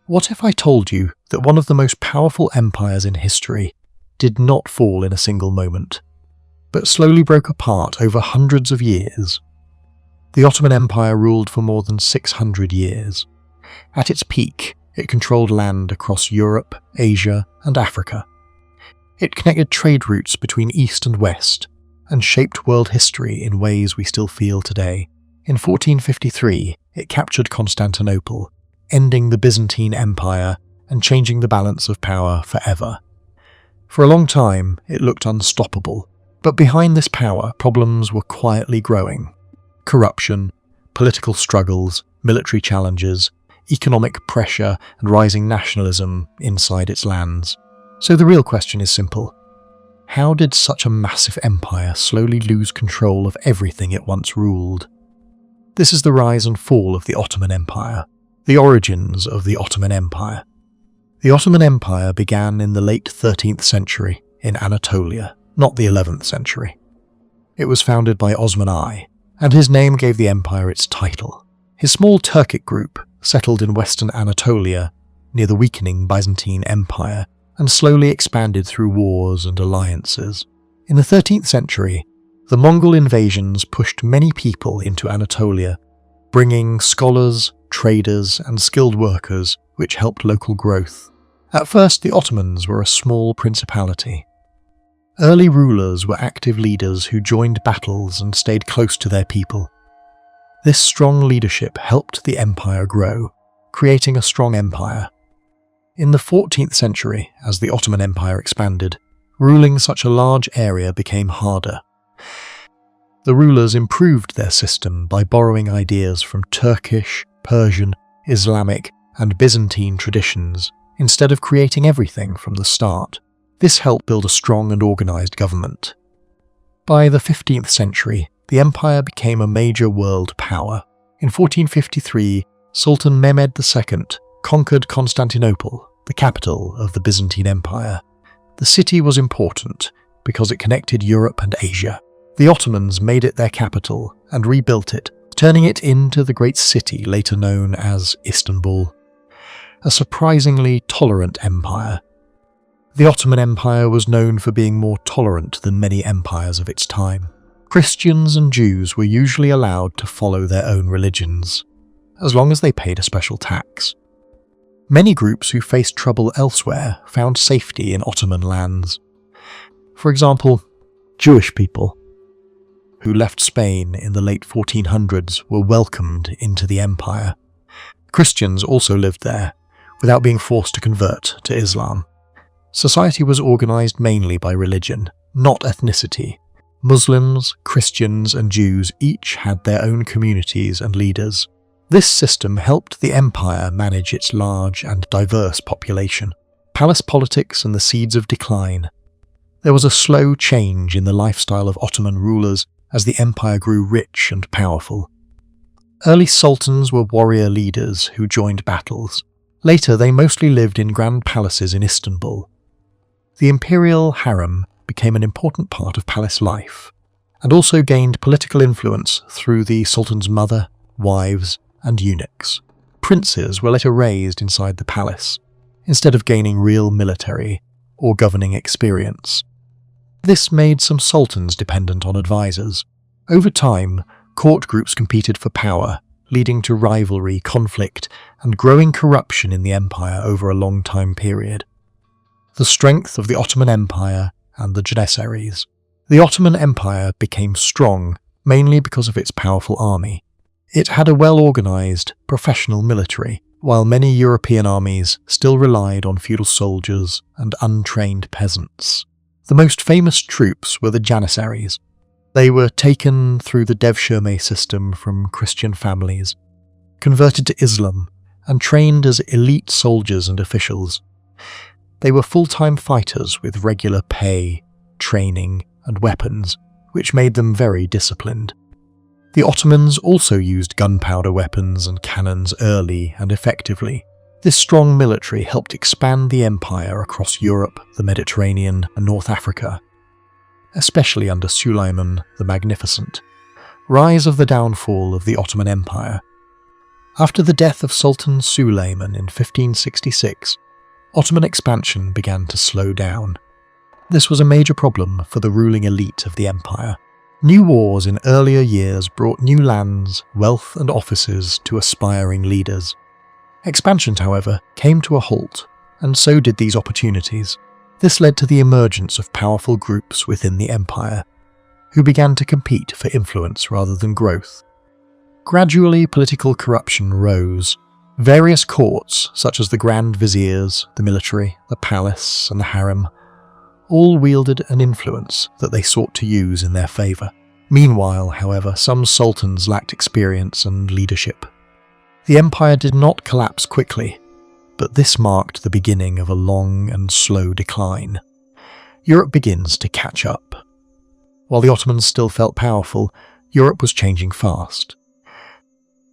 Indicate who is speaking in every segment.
Speaker 1: What if I told you that one of the most powerful empires in history did not fall in a single moment, but slowly broke apart over hundreds of years? The Ottoman Empire ruled for more than 600 years. At its peak, it controlled land across Europe, Asia, and Africa. It connected trade routes between East and West, and shaped world history in ways we still feel today. In 1453, it captured Constantinople, ending the Byzantine Empire and changing the balance of power forever. For a long time, it looked unstoppable, but behind this power, problems were quietly growing. Corruption, political struggles, military challenges, economic pressure, and rising nationalism inside its lands. So the real question is simple. How did such a massive empire slowly lose control of everything it once ruled? This is the rise and fall of the Ottoman Empire. The origins of the Ottoman Empire. The Ottoman Empire began in the late 13th century in Anatolia, not the 11th century. It was founded by Osman I, and his name gave the empire its title. His small Turkic group settled in western Anatolia near the weakening Byzantine Empire and slowly expanded through wars and alliances. In the 13th century, the Mongol invasions pushed many people into Anatolia, bringing scholars, traders, and skilled workers, which helped local growth. At first, the Ottomans were a small principality. Early rulers were active leaders who joined battles and stayed close to their people. This strong leadership helped the empire grow, creating a strong empire. In the 14th century, as the Ottoman Empire expanded, ruling such a large area became harder. The rulers improved their system by borrowing ideas from Turkish, Persian, Islamic, and Byzantine traditions, instead of creating everything from the start. This helped build a strong and organized government. By the 15th century, the empire became a major world power. In 1453, Sultan Mehmed II conquered Constantinople, the capital of the Byzantine Empire. The city was important because it connected Europe and Asia. The Ottomans made it their capital and rebuilt it, turning it into the great city later known as Istanbul. A surprisingly tolerant empire. The Ottoman Empire was known for being more tolerant than many empires of its time. Christians and Jews were usually allowed to follow their own religions, as long as they paid a special tax. Many groups who faced trouble elsewhere found safety in Ottoman lands. For example, Jewish people, who left Spain in the late 1400s, were welcomed into the empire. Christians also lived there, without being forced to convert to Islam. Society was organized mainly by religion, not ethnicity. Muslims, Christians, and Jews each had their own communities and leaders. This system helped the empire manage its large and diverse population. Palace politics and the seeds of decline. There was a slow change in the lifestyle of Ottoman rulers as the empire grew rich and powerful. Early sultans were warrior leaders who joined battles. Later, they mostly lived in grand palaces in Istanbul. The imperial harem became an important part of palace life, and also gained political influence through the sultan's mother, wives, and eunuchs. Princes were later raised inside the palace, instead of gaining real military or governing experience. This made some sultans dependent on advisors. Over time, court groups competed for power, leading to rivalry, conflict, and growing corruption in the empire over a long time period. The strength of the Ottoman Empire and the Janissaries. The Ottoman Empire became strong mainly because of its powerful army. It had a well-organized, professional military, while many European armies still relied on feudal soldiers and untrained peasants. The most famous troops were the Janissaries. They were taken through the Devshirme system from Christian families, converted to Islam, and trained as elite soldiers and officials. They were full-time fighters with regular pay, training, and weapons, which made them very disciplined. The Ottomans also used gunpowder weapons and cannons early and effectively. This strong military helped expand the empire across Europe, the Mediterranean, and North Africa, especially under Suleiman the Magnificent. Rise of the downfall of the Ottoman Empire. After the death of Sultan Suleiman in 1566, Ottoman expansion began to slow down. This was a major problem for the ruling elite of the empire. New wars in earlier years brought new lands, wealth and offices to aspiring leaders. Expansion, however, came to a halt, and so did these opportunities. This led to the emergence of powerful groups within the empire, who began to compete for influence rather than growth. Gradually, political corruption rose. Various courts, such as the Grand Viziers, the military, the palace, and the harem, all wielded an influence that they sought to use in their favour. Meanwhile, however, some sultans lacked experience and leadership. The empire did not collapse quickly, but this marked the beginning of a long and slow decline. Europe begins to catch up. While the Ottomans still felt powerful, Europe was changing fast.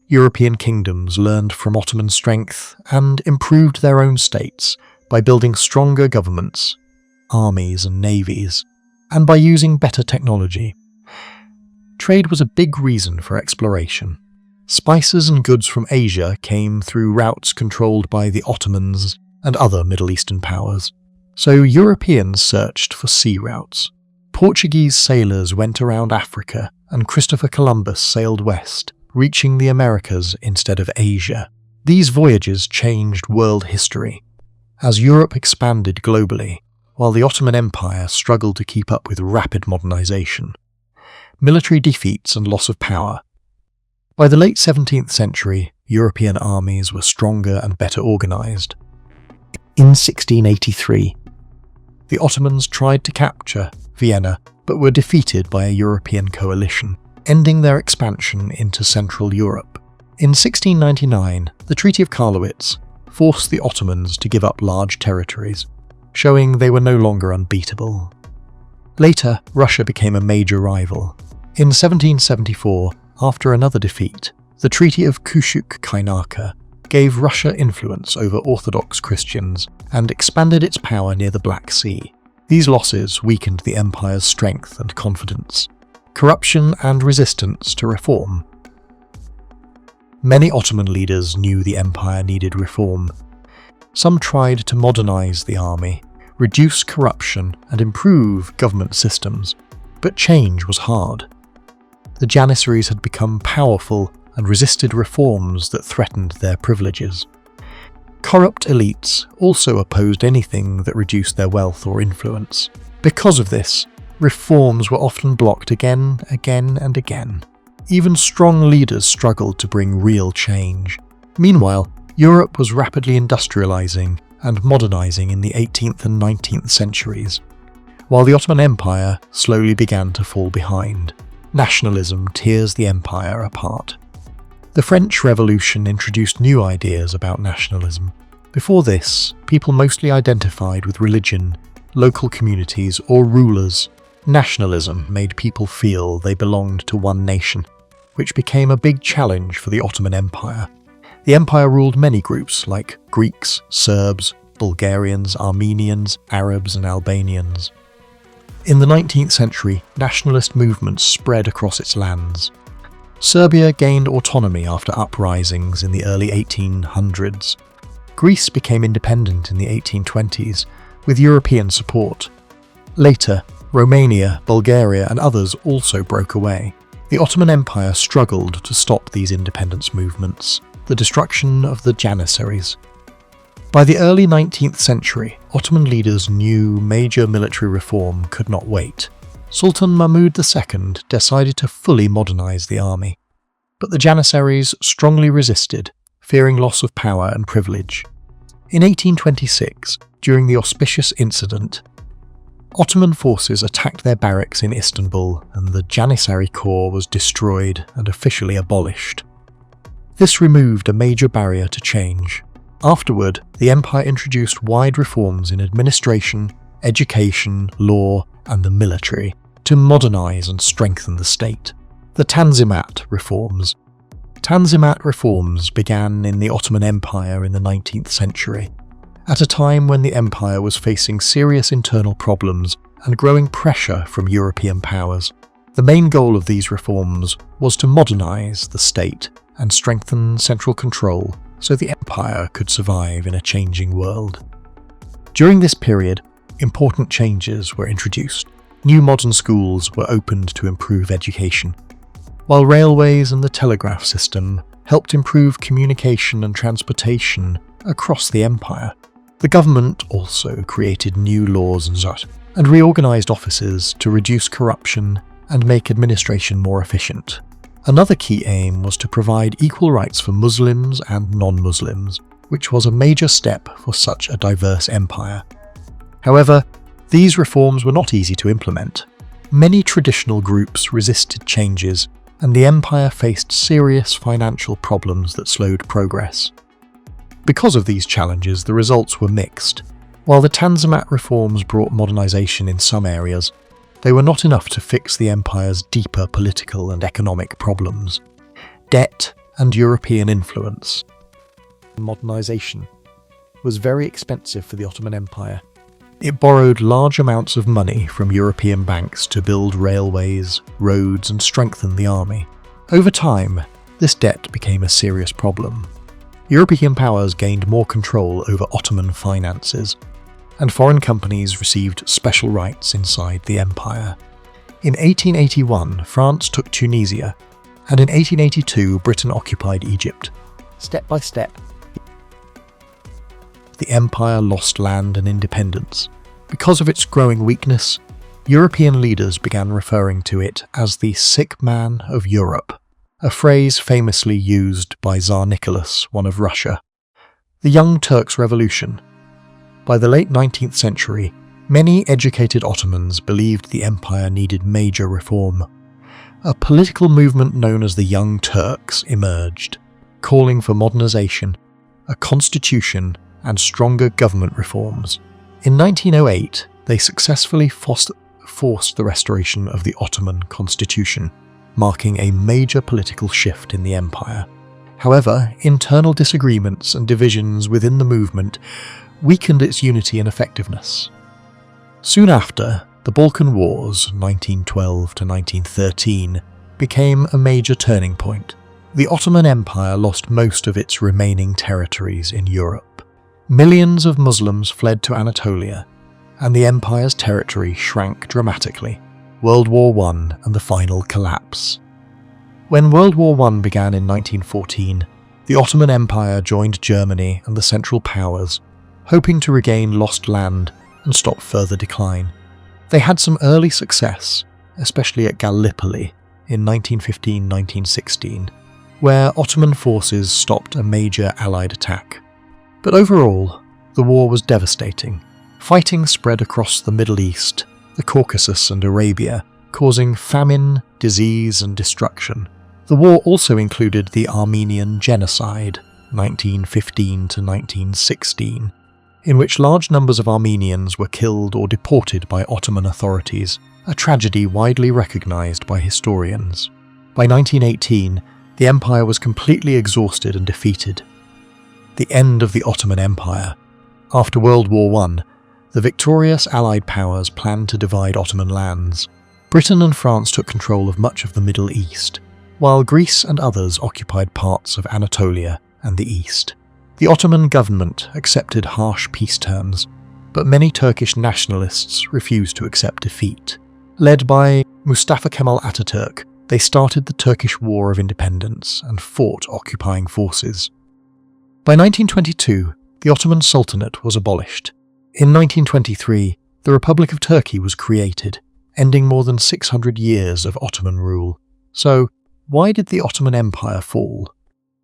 Speaker 1: European kingdoms learned from Ottoman strength and improved their own states by building stronger governments, armies and navies, and by using better technology. Trade was a big reason for exploration. Spices and goods from Asia came through routes controlled by the Ottomans and other Middle Eastern powers, so Europeans searched for sea routes. Portuguese sailors went around Africa, and Christopher Columbus sailed west, reaching the Americas instead of Asia. These voyages changed world history. As Europe expanded globally, while the Ottoman Empire struggled to keep up with rapid modernization, military defeats and loss of power. By the late 17th century, European armies were stronger and better organized. In 1683, the Ottomans tried to capture Vienna, but were defeated by a European coalition, ending their expansion into Central Europe. In 1699, the Treaty of Karlowitz forced the Ottomans to give up large territories, showing they were no longer unbeatable. Later, Russia became a major rival. In 1774, after another defeat, the Treaty of Kushuk-Kainaka gave Russia influence over Orthodox Christians and expanded its power near the Black Sea. These losses weakened the empire's strength and confidence, corruption and resistance to reform. Many Ottoman leaders knew the empire needed reform. Some tried to modernize the army, reduce corruption and improve government systems, but change was hard. The Janissaries had become powerful and resisted reforms that threatened their privileges. Corrupt elites also opposed anything that reduced their wealth or influence. Because of this, reforms were often blocked again and again. Even strong leaders struggled to bring real change. Meanwhile, Europe was rapidly industrializing and modernizing in the 18th and 19th centuries, while the Ottoman Empire slowly began to fall behind. Nationalism tears the empire apart. The French Revolution introduced new ideas about nationalism. Before this, people mostly identified with religion, local communities, or rulers. Nationalism made people feel they belonged to one nation, which became a big challenge for the Ottoman Empire. The empire ruled many groups like Greeks, Serbs, Bulgarians, Armenians, Arabs, and Albanians. In the 19th century, nationalist movements spread across its lands. Serbia gained autonomy after uprisings in the early 1800s. Greece became independent in the 1820s, with European support. Later, Romania, Bulgaria, and others also broke away. The Ottoman Empire struggled to stop these independence movements. The destruction of the Janissaries. By the early 19th century, Ottoman leaders knew major military reform could not wait. Sultan Mahmud II decided to fully modernize the army. But the Janissaries strongly resisted, fearing loss of power and privilege. In 1826, during the auspicious incident, Ottoman forces attacked their barracks in Istanbul and the Janissary Corps was destroyed and officially abolished. This removed a major barrier to change. Afterward, the empire introduced wide reforms in administration, education, law, and the military to modernize and strengthen the state. The Tanzimat reforms. Tanzimat reforms began in the Ottoman Empire in the 19th century, at a time when the empire was facing serious internal problems and growing pressure from European powers. The main goal of these reforms was to modernize the state and strengthen central control so the empire could survive in a changing world. During this period, important changes were introduced. New modern schools were opened to improve education, while railways and the telegraph system helped improve communication and transportation across the empire. The government also created new laws and reorganized offices to reduce corruption and make administration more efficient. Another key aim was to provide equal rights for Muslims and non-Muslims, which was a major step for such a diverse empire. However, these reforms were not easy to implement. Many traditional groups resisted changes, and the empire faced serious financial problems that slowed progress. Because of these challenges, the results were mixed. While the Tanzimat reforms brought modernization in some areas, they were not enough to fix the empire's deeper political and economic problems. Debt and European influence. Modernization was very expensive for the Ottoman Empire. It borrowed large amounts of money from European banks to build railways, roads, and strengthen the army. Over time, this debt became a serious problem. European powers gained more control over Ottoman finances, and foreign companies received special rights inside the empire. In 1881, France took Tunisia, and in 1882, Britain occupied Egypt. Step by step, the empire lost land and independence. Because of its growing weakness, European leaders began referring to it as the sick man of Europe, a phrase famously used by Tsar Nicholas I of Russia. The Young Turks' Revolution. By the late 19th century, many educated Ottomans believed the empire needed major reform. A political movement known as the Young Turks emerged, calling for modernization, a constitution, and stronger government reforms. In 1908, they successfully forced the restoration of the Ottoman constitution, marking a major political shift in the empire. However, internal disagreements and divisions within the movement weakened its unity and effectiveness. Soon after, the Balkan Wars, 1912 to 1913, became a major turning point. The Ottoman Empire lost most of its remaining territories in Europe. Millions of Muslims fled to Anatolia, and the empire's territory shrank dramatically. World War I and the final collapse. When World War I began in 1914, the Ottoman Empire joined Germany and the Central Powers, hoping to regain lost land and stop further decline. They had some early success, especially at Gallipoli in 1915-1916, where Ottoman forces stopped a major Allied attack. But overall, the war was devastating. Fighting spread across the Middle East, the Caucasus and Arabia, causing famine, disease and destruction. The war also included the Armenian Genocide, 1915 to 1916, in which large numbers of Armenians were killed or deported by Ottoman authorities, a tragedy widely recognized by historians. By 1918, the empire was completely exhausted and defeated. The end of the Ottoman Empire. After World War I, the victorious Allied powers planned to divide Ottoman lands. Britain and France took control of much of the Middle East, while Greece and others occupied parts of Anatolia and the East. The Ottoman government accepted harsh peace terms, but many Turkish nationalists refused to accept defeat. Led by Mustafa Kemal Ataturk, they started the Turkish War of Independence and fought occupying forces. By 1922, the Ottoman Sultanate was abolished. In 1923, the Republic of Turkey was created, ending more than 600 years of Ottoman rule. So, why did the Ottoman Empire fall?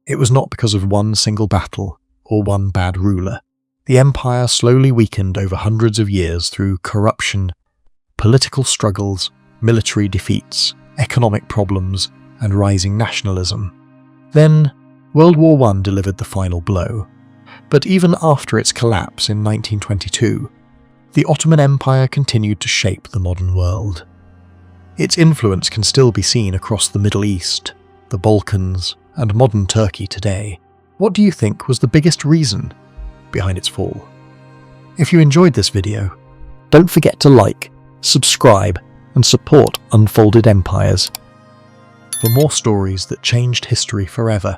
Speaker 1: It was not because of one single battle or one bad ruler. The empire slowly weakened over hundreds of years through corruption, political struggles, military defeats, economic problems, and rising nationalism. Then, World War I delivered the final blow. But even after its collapse in 1922, the Ottoman Empire continued to shape the modern world. Its influence can still be seen across the Middle East, the Balkans, and modern Turkey today. What do you think was the biggest reason behind its fall? If you enjoyed this video, don't forget to like, subscribe, and support Unfolded Empires for more stories that changed history forever.